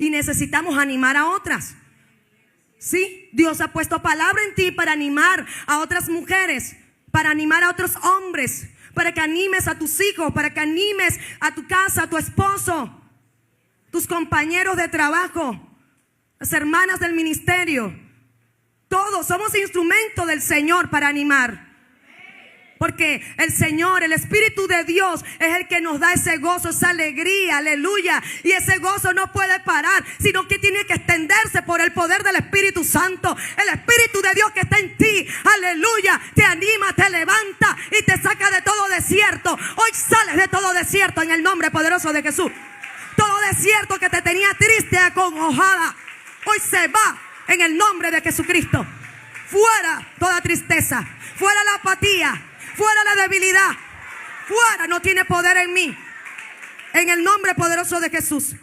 y necesitamos animar a otras. Sí, Dios ha puesto palabra en ti para animar a otras mujeres, para animar a otros hombres, para que animes a tus hijos, para que animes a tu casa, a tu esposo, tus compañeros de trabajo, las hermanas del ministerio. Todos somos instrumentos del Señor para animar. Porque el Señor, el Espíritu de Dios es el que nos da ese gozo, esa alegría, aleluya. Y ese gozo no puede parar, sino que tiene que extenderse por el poder del Espíritu Santo. El Espíritu de Dios que está en ti, aleluya, te anima, te levanta y te saca de todo desierto. Hoy sales de todo desierto en el nombre poderoso de Jesús. Todo desierto que te tenía triste, acongojada, hoy se va en el nombre de Jesucristo. Fuera toda tristeza, fuera la apatía, fuera la debilidad, fuera, no tiene poder en mí. En el nombre poderoso de Jesús.